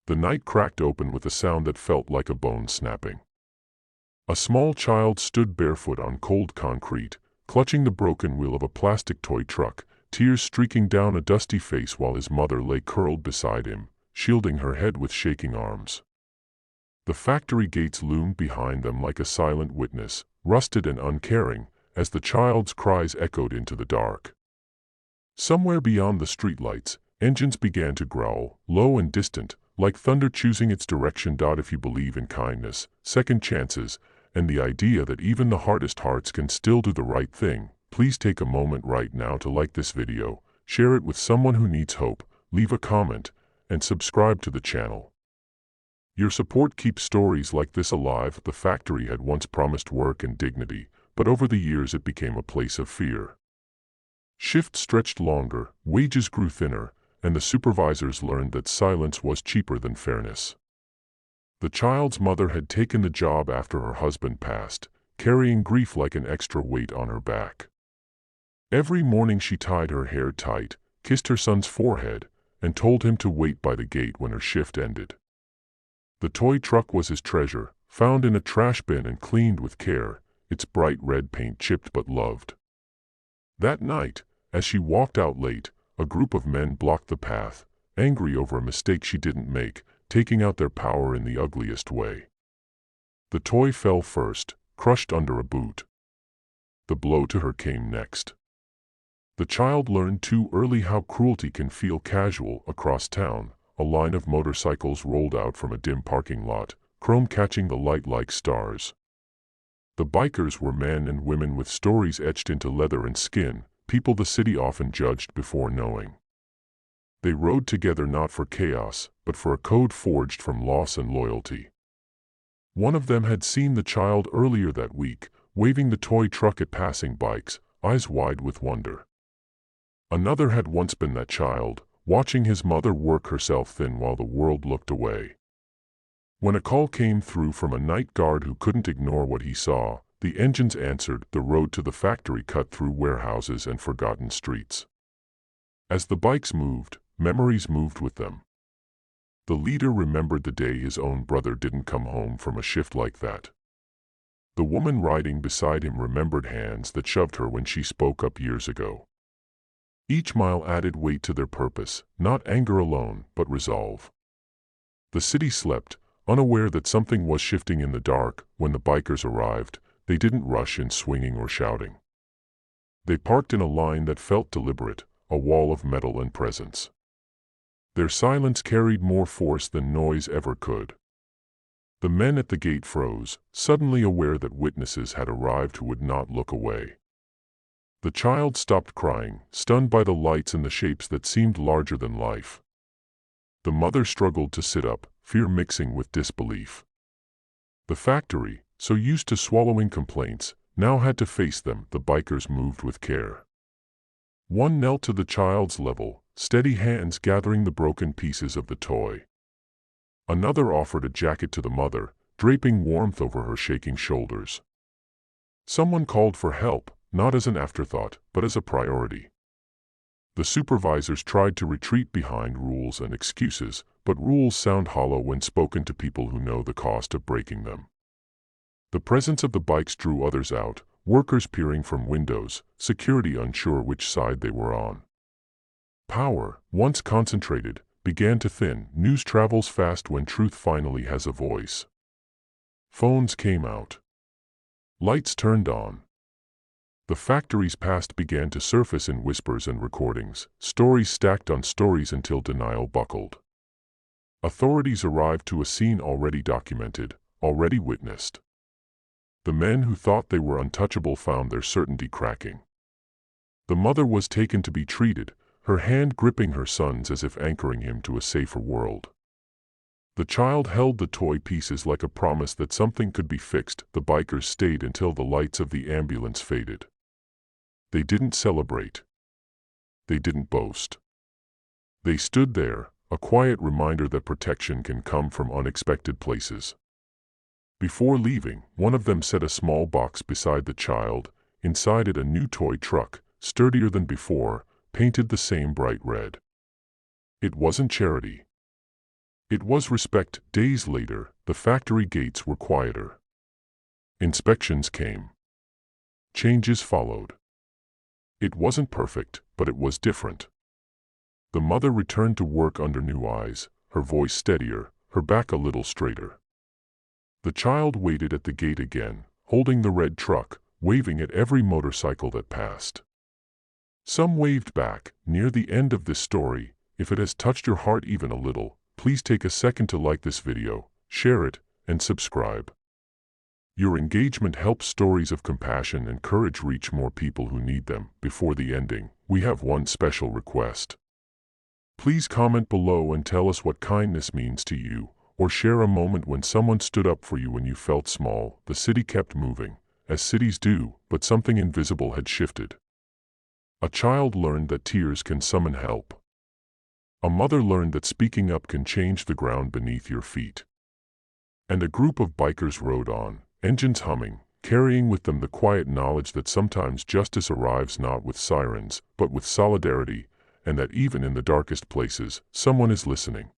The night cracked open with a sound that felt like a bone snapping. A small child stood barefoot on cold concrete, clutching the broken wheel of a plastic toy truck, tears streaking down a dusty face while his mother lay curled beside him, shielding her head with shaking arms. The factory gates loomed behind them like a silent witness, rusted and uncaring, as the child's cries echoed into the dark. Somewhere beyond the streetlights, engines began to growl, low and distant, like thunder choosing its direction. If you believe in kindness, second chances, and the idea that even the hardest hearts can still do the right thing, please take a moment right now to like this video, share it with someone who needs hope, leave a comment, and subscribe to the channel. Your support keeps stories like this alive. The factory had once promised work and dignity, but over the years it became a place of fear. Shifts stretched longer, wages grew thinner, and the supervisors learned that silence was cheaper than fairness. The child's mother had taken the job after her husband passed, carrying grief like an extra weight on her back. Every morning she tied her hair tight, kissed her son's forehead, and told him to wait by the gate when her shift ended. The toy truck was his treasure, found in a trash bin and cleaned with care, its bright red paint chipped but loved. That night, as she walked out late, a group of men blocked the path, angry over a mistake she didn't make, taking out their power in the ugliest way. The toy fell first, crushed under a boot. The blow to her came next. The child learned too early how cruelty can feel casual. Across town, a line of motorcycles rolled out from a dim parking lot, chrome catching the light like stars. The bikers were men and women with stories etched into leather and skin, people the city often judged before knowing. They rode together not for chaos, but for a code forged from loss and loyalty. One of them had seen the child earlier that week, waving the toy truck at passing bikes, eyes wide with wonder. Another had once been that child, watching his mother work herself thin while the world looked away. When a call came through from a night guard who couldn't ignore what he saw, the engines answered. The road to the factory cut through warehouses and forgotten streets. As the bikes moved, memories moved with them. The leader remembered the day his own brother didn't come home from a shift like that. The woman riding beside him remembered hands that shoved her when she spoke up years ago. Each mile added weight to their purpose, not anger alone, but resolve. The city slept, unaware that something was shifting in the dark. When the bikers arrived, they didn't rush in swinging or shouting. They parked in a line that felt deliberate, a wall of metal and presence. Their silence carried more force than noise ever could. The men at the gate froze, suddenly aware that witnesses had arrived who would not look away. The child stopped crying, stunned by the lights and the shapes that seemed larger than life. The mother struggled to sit up, fear mixing with disbelief. The factory, so used to swallowing complaints, now had to face them. The bikers moved with care. One knelt to the child's level, steady hands gathering the broken pieces of the toy. Another offered a jacket to the mother, draping warmth over her shaking shoulders. Someone called for help, not as an afterthought, but as a priority. The supervisors tried to retreat behind rules and excuses, but rules sound hollow when spoken to people who know the cost of breaking them. The presence of the bikes drew others out, workers peering from windows, security unsure which side they were on. Power, once concentrated, began to thin. News travels fast when truth finally has a voice. Phones came out. Lights turned on. The factory's past began to surface in whispers and recordings, stories stacked on stories until denial buckled. Authorities arrived to a scene already documented, already witnessed. The men who thought they were untouchable found their certainty cracking. The mother was taken to be treated, her hand gripping her son's as if anchoring him to a safer world. The child held the toy pieces like a promise that something could be fixed. The bikers stayed until the lights of the ambulance faded. They didn't celebrate. They didn't boast. They stood there, a quiet reminder that protection can come from unexpected places. Before leaving, one of them set a small box beside the child, inside it a new toy truck, sturdier than before, painted the same bright red. It wasn't charity. It was respect. Days later, the factory gates were quieter. Inspections came. Changes followed. It wasn't perfect, but it was different. The mother returned to work under new eyes, her voice steadier, her back a little straighter. The child waited at the gate again, holding the red truck, waving at every motorcycle that passed. Some waved back. Near the end of this story, if it has touched your heart even a little, please take a second to like this video, share it, and subscribe. Your engagement helps stories of compassion and courage reach more people who need them. Before the ending, we have one special request. Please comment below and tell us what kindness means to you, or share a moment when someone stood up for you when you felt small. The city kept moving, as cities do, but something invisible had shifted. A child learned that tears can summon help. A mother learned that speaking up can change the ground beneath your feet. And a group of bikers rode on, engines humming, carrying with them the quiet knowledge that sometimes justice arrives not with sirens, but with solidarity, and that even in the darkest places, someone is listening.